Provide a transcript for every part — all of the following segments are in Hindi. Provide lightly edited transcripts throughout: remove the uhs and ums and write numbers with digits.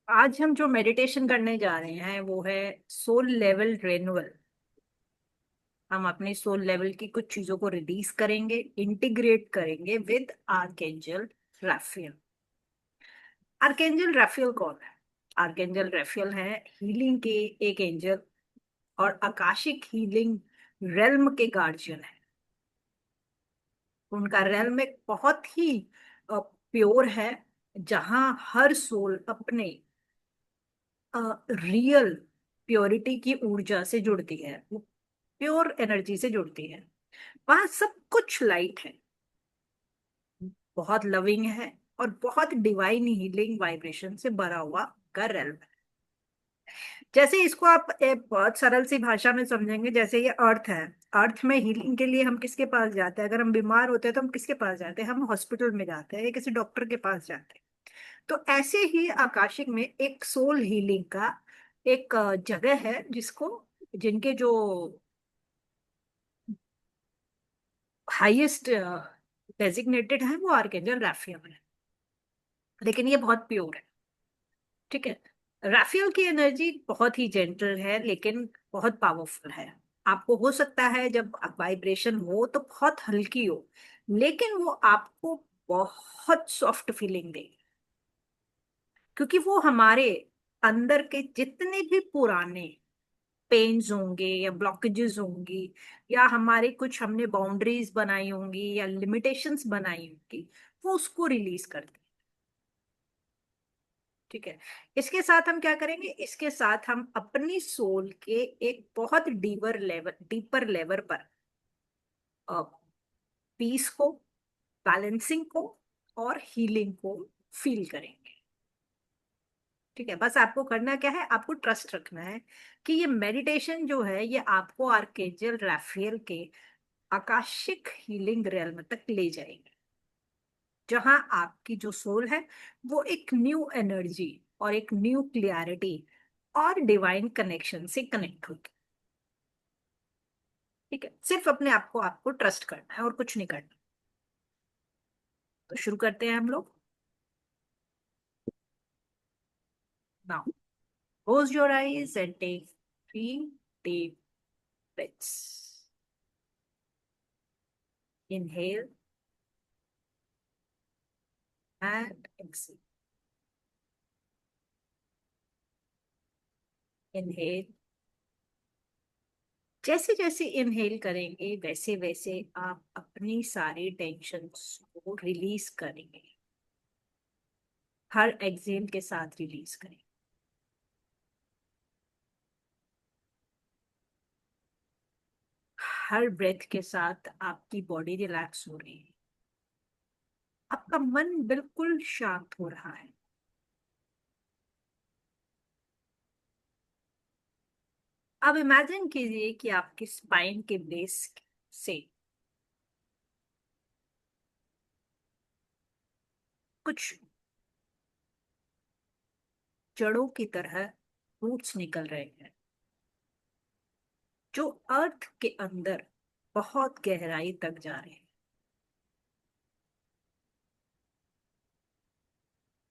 आज हम जो मेडिटेशन करने जा रहे हैं वो है सोल लेवल रेन्यूअल। हम अपने सोल लेवल की कुछ चीजों को रिलीज करेंगे, इंटीग्रेट करेंगे with archangel Raphael. Archangel Raphael कौन है? आर्कएंजल राफेल है हीलिंग के एक एंजल और आकाशिक हीलिंग रेल्म के गार्जियन है। उनका रेल्म एक बहुत ही प्योर है, जहां हर सोल अपने रियल प्योरिटी की ऊर्जा से जुड़ती है, वो प्योर एनर्जी से जुड़ती है। वहां सब कुछ लाइट है, बहुत लविंग है और बहुत डिवाइन हीलिंग वाइब्रेशन से भरा हुआ का रेल्म है। जैसे इसको आप बहुत सरल सी भाषा में समझेंगे, जैसे ये अर्थ है। अर्थ में हीलिंग के लिए हम किसके पास जाते हैं? अगर हम बीमार होते हैं तो हम किसके पास जाते हैं? हम हॉस्पिटल में जाते हैं या किसी डॉक्टर के पास जाते हैं। तो ऐसे ही आकाशिक में एक सोल हीलिंग का एक जगह है, जिसको जिनके जो हाईएस्ट डेजिग्नेटेड है वो आर्कएंजल राफेल है। लेकिन ये बहुत प्योर है। ठीक है। राफेल की एनर्जी बहुत ही जेंटल है लेकिन बहुत पावरफुल है। आपको हो सकता है जब वाइब्रेशन हो तो बहुत हल्की हो, लेकिन वो आपको बहुत सॉफ्ट फीलिंग दे, क्योंकि वो हमारे अंदर के जितने भी पुराने पेन्स होंगे या ब्लॉकेजेस होंगी, या हमारे कुछ हमने बाउंड्रीज बनाई होंगी या लिमिटेशंस बनाई होंगी, वो उसको रिलीज करती है। ठीक है। इसके साथ हम क्या करेंगे? इसके साथ हम अपनी सोल के एक बहुत डीपर लेवल पर पीस को, बैलेंसिंग को और हीलिंग को फील करेंगे। ठीक है। बस आपको करना क्या है? आपको ट्रस्ट रखना है कि ये मेडिटेशन जो है ये आपको आर्केंजल राफेल के आकाशिक हीलिंग रियल्म तक ले जाएगी, जहां आपकी जो सोल है वो एक न्यू एनर्जी और एक न्यू क्लियरिटी और डिवाइन कनेक्शन से कनेक्ट होगी। ठीक है। सिर्फ अपने आप को आपको ट्रस्ट करना है और कुछ नहीं करना। तो शुरू करते हैं हम लोग। Now close your eyes and take 3 deep breaths. Inhale and exhale. Inhale. जैसे जैसे इनहेल करेंगे वैसे वैसे आप अपनी सारी टेंशन्स को रिलीज करेंगे। हर एक्सहेल के साथ रिलीज करेंगे। हर ब्रेथ के साथ आपकी बॉडी रिलैक्स हो रही है। आपका मन बिल्कुल शांत हो रहा है। अब इमेजिन कीजिए कि आपकी स्पाइन के बेस से कुछ जड़ों की तरह रूट्स निकल रहे हैं, जो अर्थ के अंदर बहुत गहराई तक जा रहे हैं।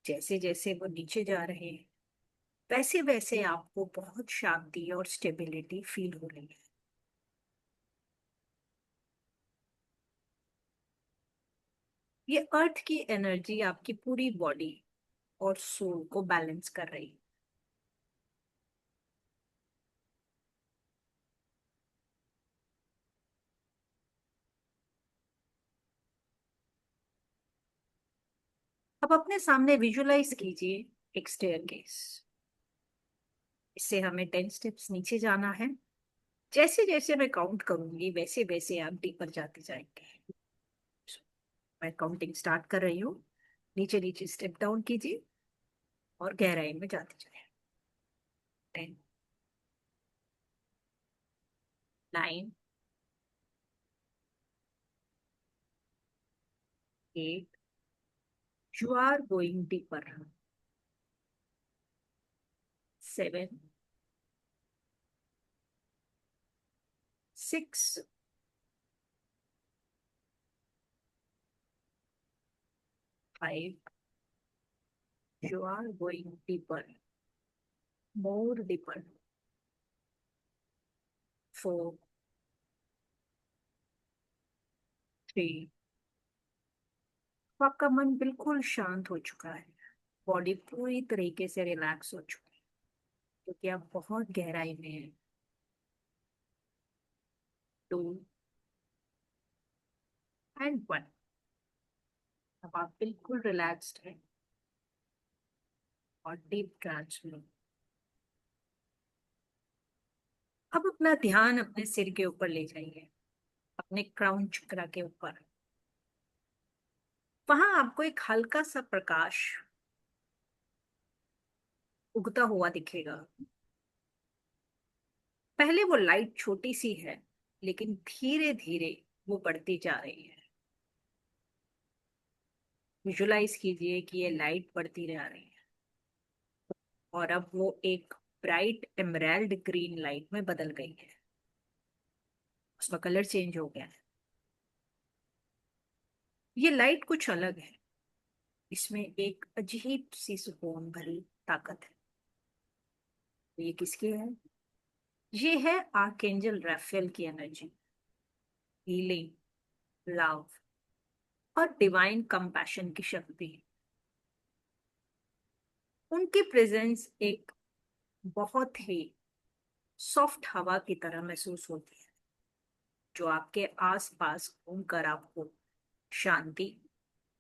जैसे जैसे वो नीचे जा रहे हैं वैसे वैसे आपको बहुत शांति और स्टेबिलिटी फील हो रही है। ये अर्थ की एनर्जी आपकी पूरी बॉडी और सोल को बैलेंस कर रही है। अब अपने सामने विजुलाइज कीजिए एक स्टेयरकेस। इससे हमें 10 स्टेप्स नीचे जाना है। जैसे जैसे मैं काउंट करूंगी वैसे वैसे आप डीपर जाते जाएंगे। मैं काउंटिंग स्टार्ट कर रही हूँ। नीचे नीचे स्टेप डाउन कीजिए और गहराई में जाते जाए। 10, 9, 8, you are going deeper. 7, 6, 5, you are going deeper. More deeper. 4, 3। तो आपका मन बिल्कुल शांत हो चुका है, बॉडी पूरी तरीके से रिलैक्स हो चुकी है, क्योंकि आप बहुत गहराई में हैं। 2 एंड 1। अब आप बिल्कुल रिलैक्स्ड हैं और डीप ट्रांस में। अब अपना ध्यान अपने सिर के ऊपर ले जाइए, अपने क्राउन चक्रा के ऊपर। वहां आपको एक हल्का सा प्रकाश उगता हुआ दिखेगा। पहले वो लाइट छोटी सी है, लेकिन धीरे धीरे वो बढ़ती जा रही है। विजुलाइज कीजिए कि ये लाइट बढ़ती जा रही है और अब वो एक ब्राइट एमराल्ड ग्रीन लाइट में बदल गई है। उसका कलर चेंज हो गया है। ये लाइट कुछ अलग है। इसमें एक अजीब सी सुकून भरी ताकत है। तो ये किसकी है? ये है आर्कएंजल राफेल की एनर्जी, हीलिंग, लव और डिवाइन कंपैशन की शक्ति। उनकी प्रेजेंस एक बहुत ही सॉफ्ट हवा की तरह महसूस होती है, जो आपके आसपास घूमकर आपको शांति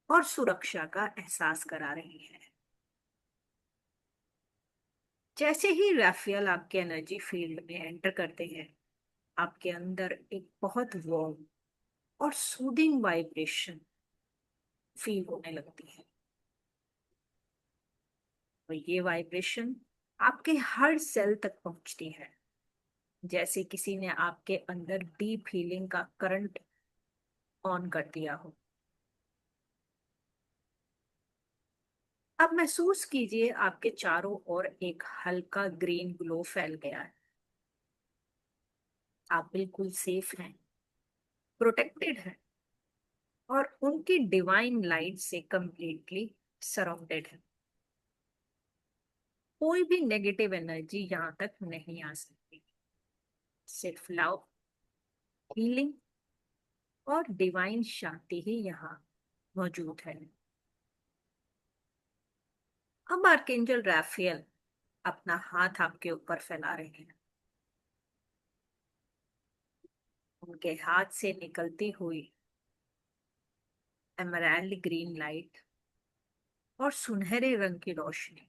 और सुरक्षा का एहसास करा रही है। जैसे ही राफेल आपके एनर्जी फील्ड में एंटर करते हैं, आपके अंदर एक बहुत वार्म और सूदिंग वाइब्रेशन फील होने लगती है। और ये वाइब्रेशन आपके हर सेल तक पहुंचती है, जैसे किसी ने आपके अंदर डीप हीलिंग का करंट ऑन कर दिया हो। अब महसूस कीजिए आपके चारों ओर एक हल्का ग्रीन ग्लो फैल गया है। आप बिल्कुल सेफ हैं, प्रोटेक्टेड हैं और उनकी डिवाइन लाइट से कंप्लीटली सराउंडेड है। कोई भी नेगेटिव एनर्जी यहाँ तक नहीं आ सकती। सिर्फ लव, हीलिंग और डिवाइन शांति ही यहाँ मौजूद है। अब आर्कएंजल राफेल अपना हाथ आपके ऊपर फैला रहे हैं। उनके हाथ से निकलती हुई एमराल्ड ग्रीन लाइट और सुनहरे रंग की रोशनी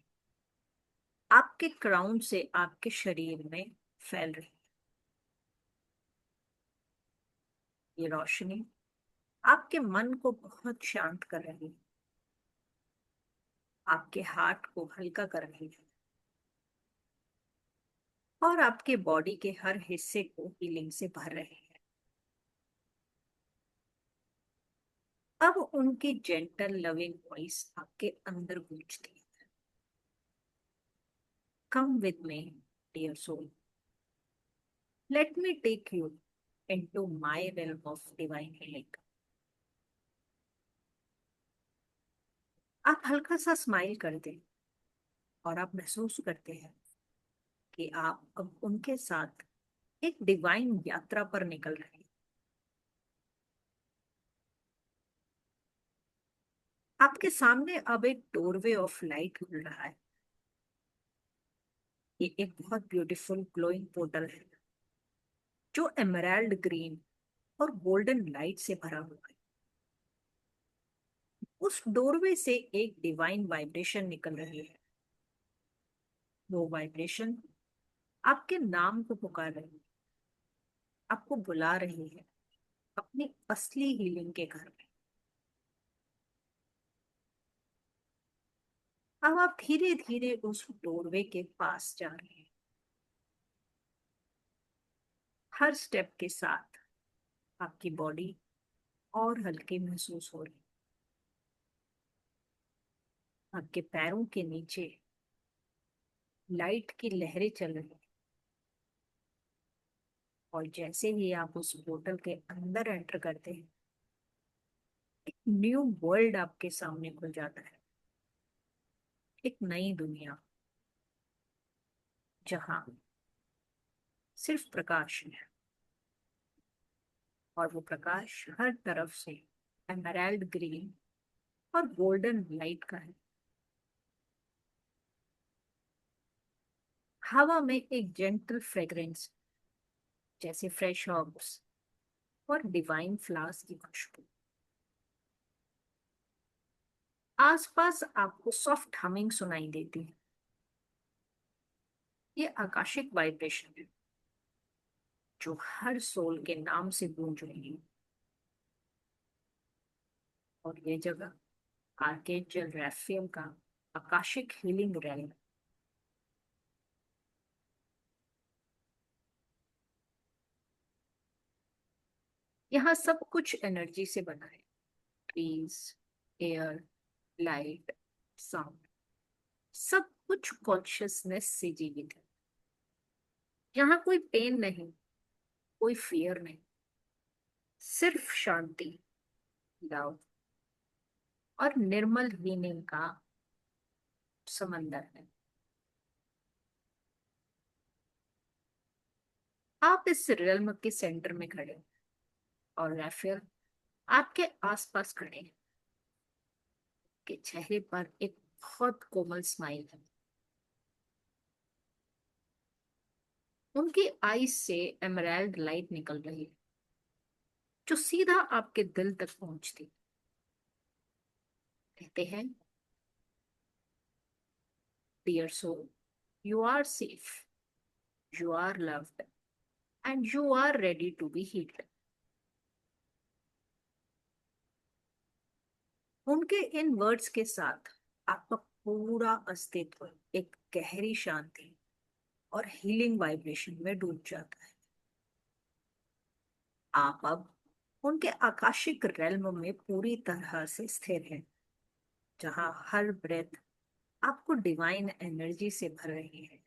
आपके क्राउन से आपके शरीर में फैल रही है। ये रोशनी आपके मन को बहुत शांत कर रही है, आपके हार्ट को हल्का कर रही है और आपके बॉडी के हर हिस्से को हीलिंग से भर रही है। अब उनकी जेंटल लविंग वॉइस आपके अंदर गूंजती है। Come with me dear soul, let me take you into my realm of divine healing. आप हल्का सा स्माइल कर दें और आप महसूस करते हैं कि आप अब उनके साथ एक डिवाइन यात्रा पर निकल रहे हैं। आपके सामने अब एक डोरवे ऑफ लाइट खुल रहा है। ये एक बहुत ब्यूटीफुल ग्लोइंग पोर्टल है, जो एमराल्ड ग्रीन और गोल्डन लाइट से भरा हुआ है। उस डोरवे से एक डिवाइन वाइब्रेशन निकल रही है। वो वाइब्रेशन आपके नाम को पुकार रही है, आपको बुला रही है अपनी असली हीलिंग के घर में। अब आप धीरे धीरे उस डोरवे के पास जा रहे हैं। हर स्टेप के साथ आपकी बॉडी और हल्की महसूस हो रही है। आपके पैरों के नीचे लाइट की लहरें चल रही हैं और जैसे ही आप उस पोर्टल के अंदर एंटर करते हैं, एक न्यू वर्ल्ड आपके सामने खुल जाता है। एक नई दुनिया, जहां सिर्फ प्रकाश है, और वो प्रकाश हर तरफ से एमराल्ड ग्रीन और गोल्डन लाइट का है। हवा में एक जेंटल फ्रेग्रेंस, जैसे फ्रेश हर्ब्स और डिवाइन फ्लावर्स की खुशबू। आसपास आपको सॉफ्ट हमिंग सुनाई देती है। ये आकाशिक वाइब्रेशन है जो हर सोल के नाम से गूंज रही है। और ये जगह आर्केंजल रैफेल का आकाशिक हीलिंग रैली। यहाँ सब कुछ एनर्जी से बना है। ट्रीज, एयर, लाइट, साउंड, सब कुछ कॉन्शियसनेस से जीवित है। यहाँ कोई पेन नहीं, कोई फियर नहीं, सिर्फ शांति, लव और निर्मल हीलिंग का समंदर है। आप इस रिल्म के सेंटर में खड़े हैं, और राफेल आपके आसपास खड़े हैं। के चेहरे पर एक बहुत कोमल स्माइल है। उनकी आईज से एमराल्ड लाइट निकल रही है जो सीधा आपके दिल तक पहुंचती। कहते हैं, dear soul, you are safe, you are loved and you are ready to be healed. उनके इन वर्ड्स के साथ आपका पूरा अस्तित्व एक गहरी शांति और हीलिंग वाइब्रेशन में डूब जाता है। आप अब उनके आकाशिक रेल्म में पूरी तरह से स्थिर हैं, जहां हर ब्रेथ आपको डिवाइन एनर्जी से भर रही है।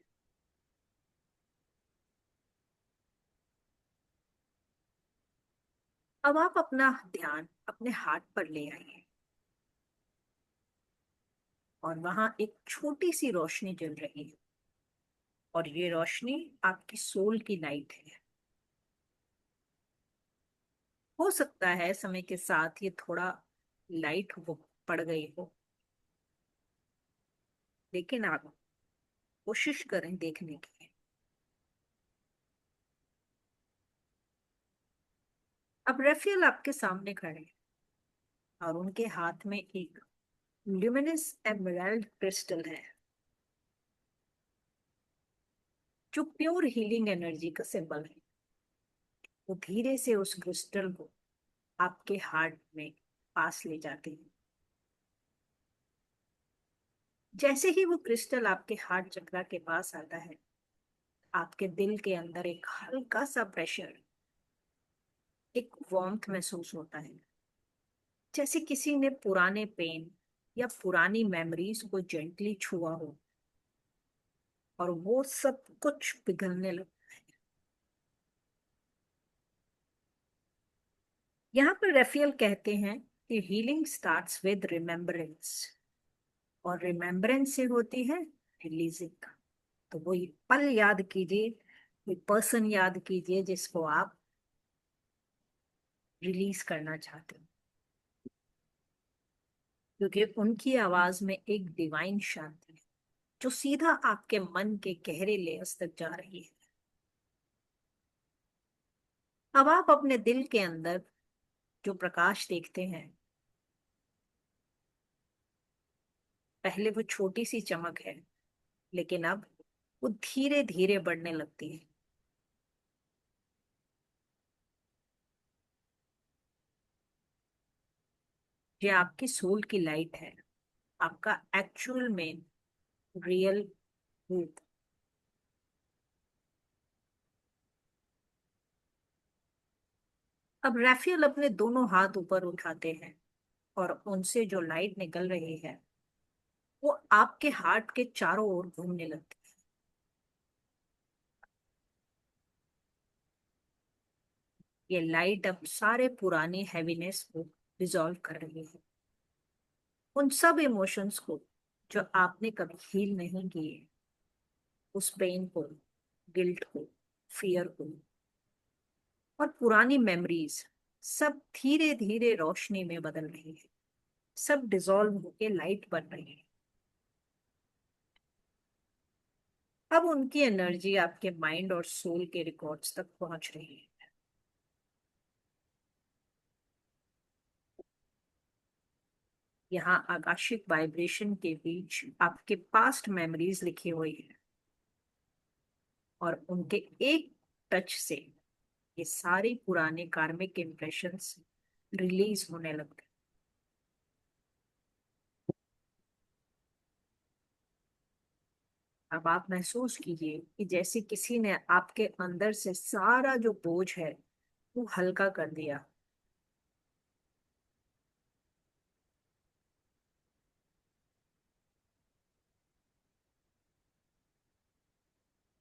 अब आप अपना ध्यान अपने हाथ पर ले आइए, और वहां एक छोटी सी रोशनी जल रही है, और ये रोशनी आपकी सोल की लाइट है। हो सकता है समय के साथ ये थोड़ा लाइट वो पड़ गई हो, लेकिन आप कोशिश करें देखने की। अब रफील आपके सामने खड़े हैं, और उनके हाथ में एक ल्यूमिनस एमराल्ड क्रिस्टल है जो प्योर हीलिंग एनर्जी का सिंबल है। वो धीरे से उस क्रिस्टल को आपके हार्ट में पास ले जाते हैं। जैसे ही वो क्रिस्टल आपके हार्ट चक्रा के पास आता है, आपके दिल के अंदर एक हल्का सा प्रेशर, एक वार्मथ महसूस होता है, जैसे किसी ने पुराने पेन या पुरानी मेमोरीज को जेंटली छुआ हो, और वो सब कुछ पिघलने लगता है। यहाँ पर रेफियल कहते हैं कि हीलिंग स्टार्ट्स विद रिमेम्बरेंस, और रिमेम्बरेंस से होती है रिलीजिंग। तो वही पल याद कीजिए, कोई पर्सन याद कीजिए जिसको आप रिलीज करना चाहते हो, क्योंकि उनकी आवाज में एक डिवाइन शांति है जो सीधा आपके मन के गहरे लेयर्स तक जा रही है। अब आप अपने दिल के अंदर जो प्रकाश देखते हैं, पहले वो छोटी सी चमक है, लेकिन अब वो धीरे धीरे बढ़ने लगती है। ये आपकी सोल की लाइट है, आपका एक्चुअल में रियल रूप। अब राफेल अपने दोनों हाथ ऊपर उठाते हैं, और उनसे जो लाइट निकल रही है वो आपके हार्ट के चारों ओर घूमने लगती है। ये लाइट अब सारे पुराने हैवीनेस को डिसॉल्व कर रही है, उन सब इमोशंस को जो आपने कभी हील नहीं किए। उस पेन को, गिल्ट को, फियर को और पुरानी मेमोरीज सब धीरे धीरे रोशनी में बदल रही है, सब डिसॉल्व होके लाइट बन रही है। अब उनकी एनर्जी आपके माइंड और सोल के रिकॉर्ड्स तक पहुंच रही है। यहाँ आकाशिक वाइब्रेशन के बीच आपके पास्ट मेमोरीज लिखी हुई है और उनके एक टच से ये सारे पुराने कार्मिक इम्प्रेशंस रिलीज होने लगते हैं। अब आप महसूस कीजिए कि जैसे किसी ने आपके अंदर से सारा जो बोझ है वो हल्का कर दिया।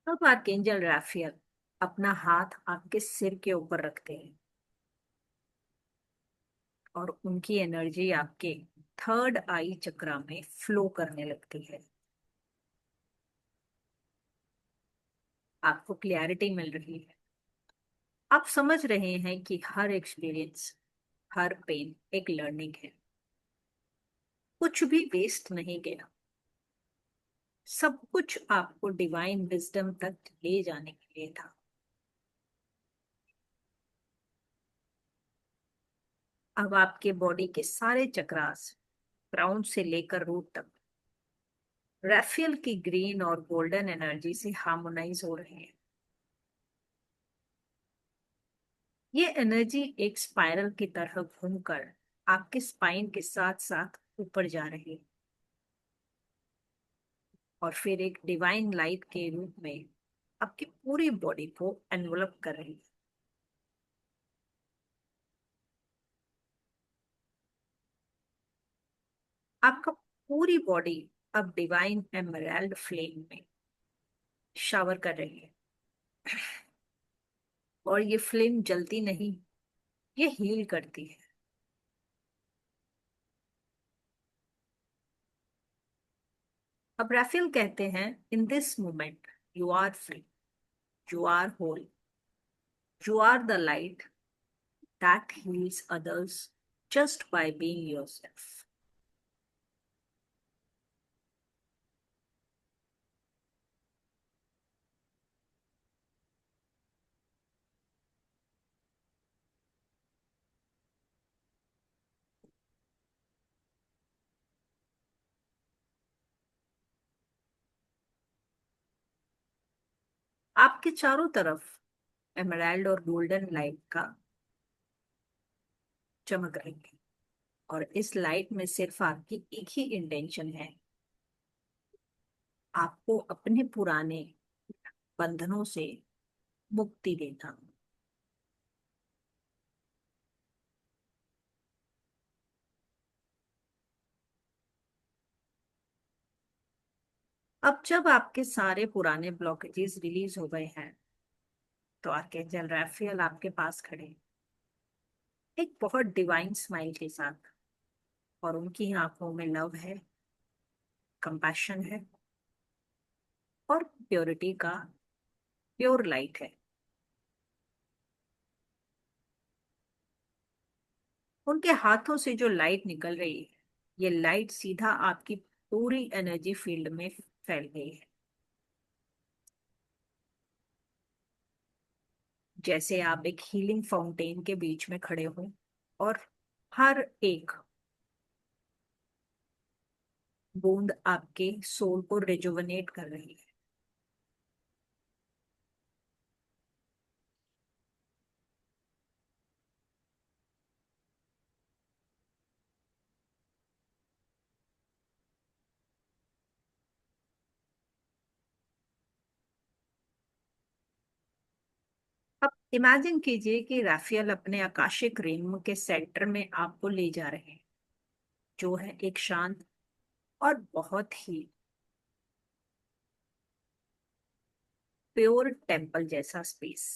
अब आर्कएंजल राफेल अपना हाथ आपके सिर के ऊपर रखते हैं और उनकी एनर्जी आपके थर्ड आई चक्रा में फ्लो करने लगती है। आपको क्लैरिटी मिल रही है। आप समझ रहे हैं कि हर एक्सपीरियंस, हर पेन एक लर्निंग है। कुछ भी वेस्ट नहीं गया। सब कुछ आपको डिवाइन विजडम तक ले जाने के लिए था। अब आपके बॉडी के सारे चक्रास, क्राउन से लेकर रूट तक, राफेल की ग्रीन और गोल्डन एनर्जी से हार्मोनाइज हो रहे हैं। ये एनर्जी एक स्पाइरल की तरह घूमकर आपके स्पाइन के साथ साथ ऊपर जा रही है और फिर एक डिवाइन लाइट के रूप में आपकी पूरी बॉडी को एनवलप कर रही है। आपका पूरी बॉडी अब डिवाइन एमराल्ड फ्लेम में शावर कर रही है और ये फ्लेम जलती नहीं, ये हील करती है। अब राफेल कहते हैं, in this moment you are free, you are whole, you are the light that heals others just by being yourself. आपके चारों तरफ एमराल्ड और गोल्डन लाइट का चमक रही है और इस लाइट में सिर्फ आपकी एक ही इंटेंशन है, आपको अपने पुराने बंधनों से मुक्ति देना। अब जब आपके सारे पुराने ब्लॉकेजेस रिलीज हो गए हैं तो आर्कएंजल राफेल आपके पास खड़े हैं, एक बहुत डिवाइन स्माइल के साथ, और उनकी आंखों में लव है, कंपैशन है और प्योरिटी का प्योर लाइट है। उनके हाथों से जो लाइट निकल रही है, ये लाइट सीधा आपकी पूरी एनर्जी फील्ड में फैल गई है। जैसे आप एक हीलिंग फाउंटेन के बीच में खड़े हो और हर एक बूंद आपके सोल को रिजुवनेट कर रही है। अब इमेजिन कीजिए कि राफेल अपने आकाशिक रिम के सेंटर में आपको ले जा रहे हैं, जो है एक शांत और बहुत ही प्योर टेम्पल जैसा स्पेस।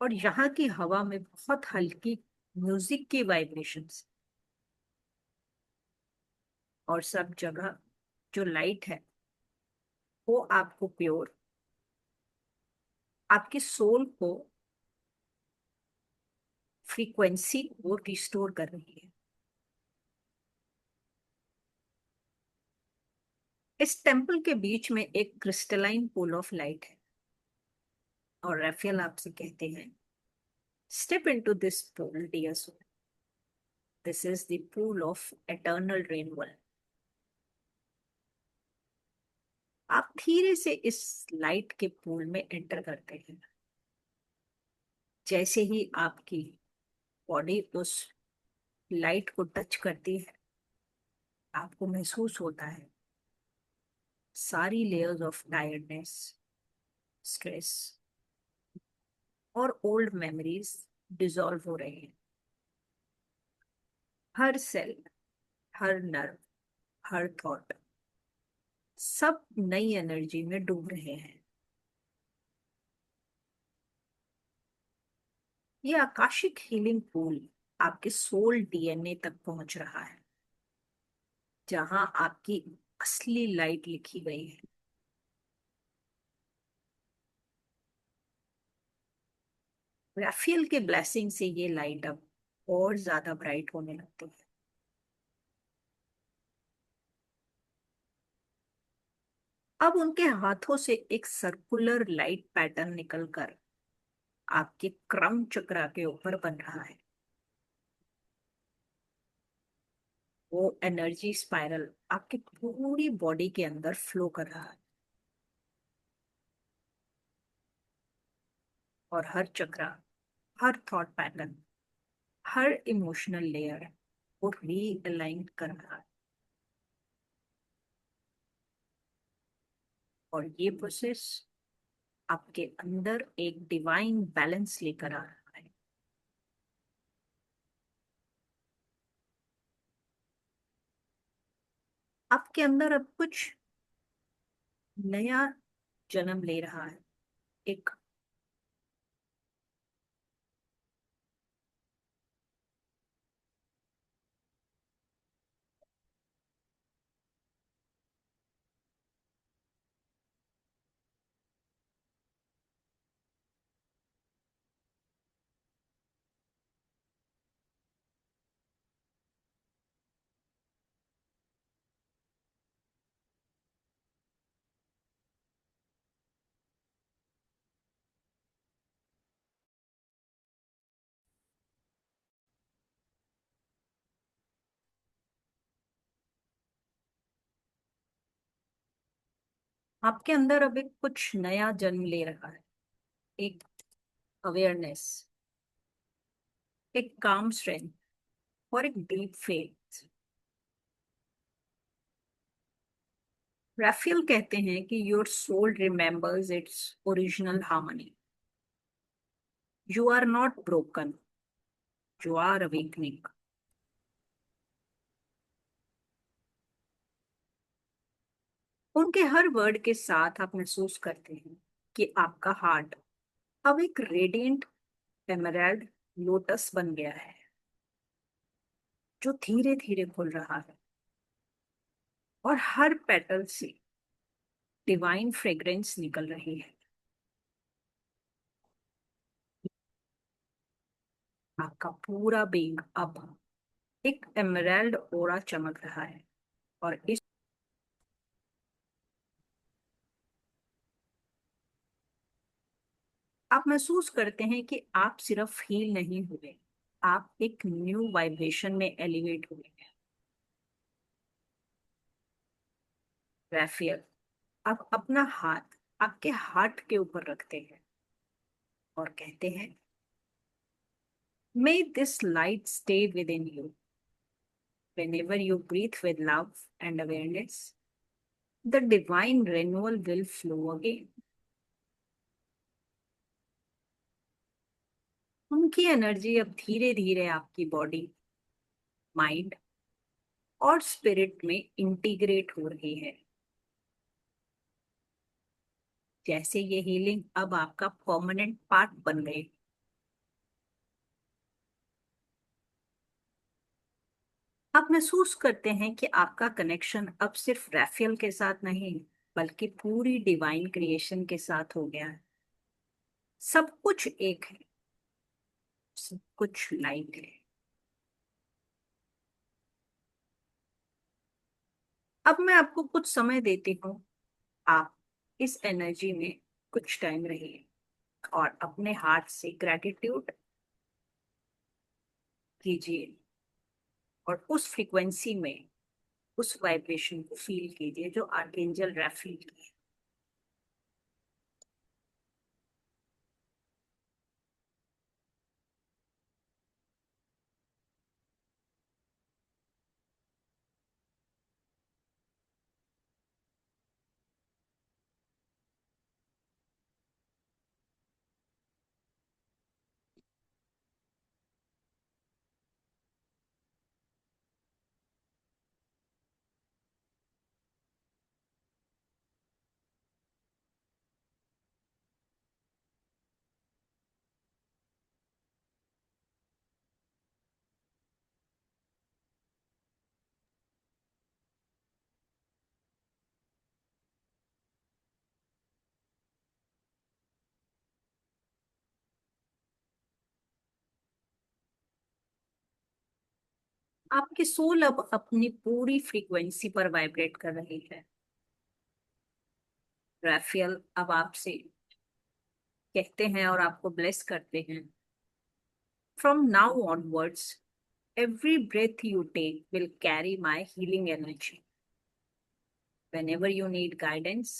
और यहाँ की हवा में बहुत हल्की म्यूजिक की वाइब्रेशंस और सब जगह जो लाइट है वो आपको प्योर, आपकी सोल को, फ्रीक्वेंसी को रिस्टोर कर रही है। इस टेम्पल के बीच में एक क्रिस्टलाइन पूल ऑफ लाइट है, और राफेल आपसे कहते हैं, step into this pool dear soul, this is the pool of eternal renewal. आप धीरे से इस लाइट के पूल में एंटर करते हैं। जैसे ही आपकी बॉडी उस लाइट को टच करती है, आपको महसूस होता है सारी लेयर्स ऑफ टायर्डनेस, स्ट्रेस और ओल्ड मेमोरीज डिसॉल्व हो रही हैं। हर सेल, हर नर्व, हर थॉट, सब नई एनर्जी में डूब रहे हैं। ये आकाशिक हीलिंग पूल आपके सोल डीएनए तक पहुंच रहा है, जहां आपकी असली लाइट लिखी गई है। राफेल के ब्लेसिंग से ये लाइट अब और ज्यादा ब्राइट होने लगती है। अब उनके हाथों से एक सर्कुलर लाइट पैटर्न निकलकर आपके क्रम चक्रा के ऊपर बन रहा है। वो एनर्जी स्पाइरल आपकी पूरी बॉडी के अंदर फ्लो कर रहा है, और हर चक्रा, हर थॉट पैटर्न, हर इमोशनल लेयर को रीअलाइन कर रहा है। और ये प्रोसेस आपके अंदर एक डिवाइन बैलेंस लेकर आ रहा है। आपके अंदर अब कुछ नया जन्म ले रहा है। एक आपके अंदर अब एक कुछ नया जन्म ले रहा है। एक अवेयरनेस, एक काम स्ट्रेंथ और एक डीप फेथ। राफेल कहते हैं कि your soul remembers its original harmony. You are not broken, you are awakening. उनके हर वर्ड के साथ आप महसूस करते हैं कि आपका हार्ट अब एक रेडिएंट एमराल्ड लोटस बन गया है, जो धीरे धीरे खुल रहा है, और हर पेटल से डिवाइन फ्रेग्रेंस निकल रही है। आपका पूरा बीइंग अब एक एमराल्ड ओरा चमक रहा है, और इस आप महसूस करते हैं कि आप सिर्फ हील नहीं हुए, आप एक न्यू वाइब्रेशन में एलिवेट हुए हैं। राफेल, आप अपना हाथ आपके हार्ट के ऊपर रखते हैं और कहते हैं, may this light stay within you, whenever you breathe with love and awareness, the divine renewal will flow again. उनकी एनर्जी अब धीरे धीरे आपकी बॉडी, माइंड और स्पिरिट में इंटीग्रेट हो रही है, जैसे ये हीलिंग अब आपका परमानेंट पार्ट बन गई। आप महसूस करते हैं कि आपका कनेक्शन अब सिर्फ राफेल के साथ नहीं, बल्कि पूरी डिवाइन क्रिएशन के साथ हो गया है। सब कुछ एक है, सब कुछ लाइट है। अब मैं आपको कुछ समय देती हूँ, आप इस एनर्जी में कुछ टाइम रहिए और अपने हार्ट से ग्रेटिट्यूड कीजिए और उस फ्रीक्वेंसी में उस वाइब्रेशन को फील कीजिए जो आर्कएंजल राफेल की है। आपकी सोल अब अपनी पूरी फ्रीक्वेंसी पर वाइब्रेट कर रही है। राफेल अब आपसे कहते हैं और आपको ब्लेस करते हैं, from now onwards every breath you take will carry my healing energy. Whenever you need guidance,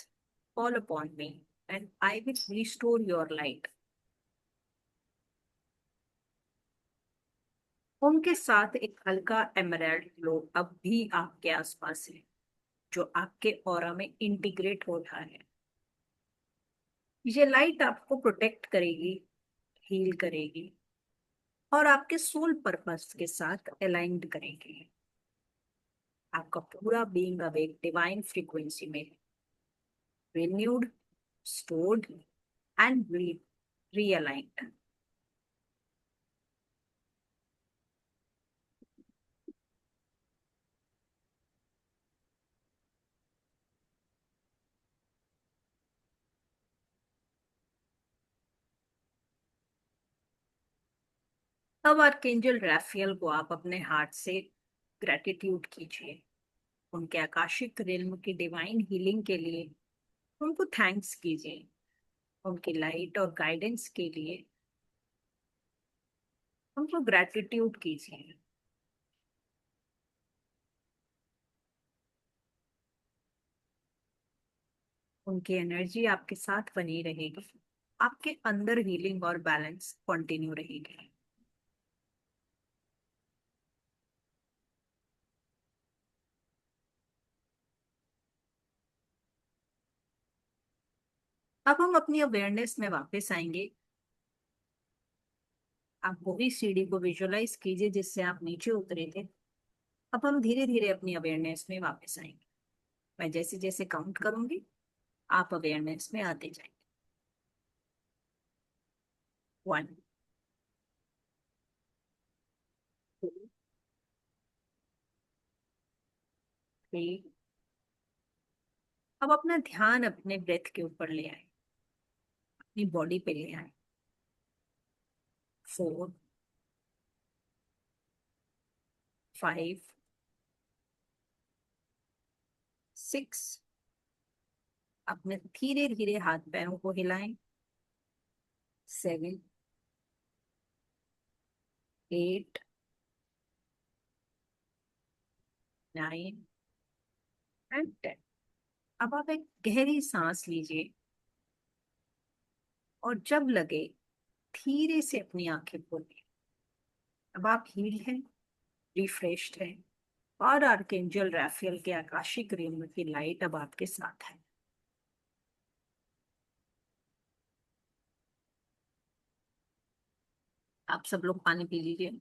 call upon me and I will restore your light. उनके साथ एक हल्का एमराल्ड ग्लो अब भी आपके आसपास है, जो आपके ऑरा में इंटीग्रेट हो रहा है। ये लाइट आपको प्रोटेक्ट करेगी, हील करेगी और आपके सोल पर्पस के साथ अलाइंड करेगी। आपका पूरा बीइंग अब एक डिवाइन फ्रीक्वेंसी में रिन्यूड, स्टोर्ड एंड realigned। अब आर्कएंजल राफेल को आप अपने हार्ट से ग्रेटिट्यूड कीजिए, उनके आकाशिक रिल्म की डिवाइन हीलिंग के लिए उनको थैंक्स कीजिए, उनकी लाइट और गाइडेंस के लिए उनको ग्रेटिट्यूड कीजिए। उनकी एनर्जी आपके साथ बनी रहेगी, आपके अंदर हीलिंग और बैलेंस कंटिन्यू रहेगी। अब हम अपनी अवेयरनेस में वापस आएंगे। आप वही सीढ़ी को विजुअलाइज कीजिए जिससे आप नीचे उतरे थे। अब हम धीरे धीरे अपनी अवेयरनेस में वापस आएंगे। मैं जैसे जैसे काउंट करूंगी आप अवेयरनेस में आते जाएंगे। 1, 2, 3। अब अपना ध्यान अपने ब्रेथ के ऊपर ले आए, अपनी बॉडी पे ले आए। 4, 5, 6। अपने धीरे धीरे हाथ पैरों को हिलाएं। 7, 8, 9 एंड 10। अब आप एक गहरी सांस लीजिए और जब लगे धीरे से अपनी आंखें खोलिए। अब आप हील्ड हैं, रिफ्रेश्ड हैं और आर्कएंजल राफेल के आकाशिक रिम की लाइट अब आपके साथ है। आप सब लोग पानी पी लीजिए।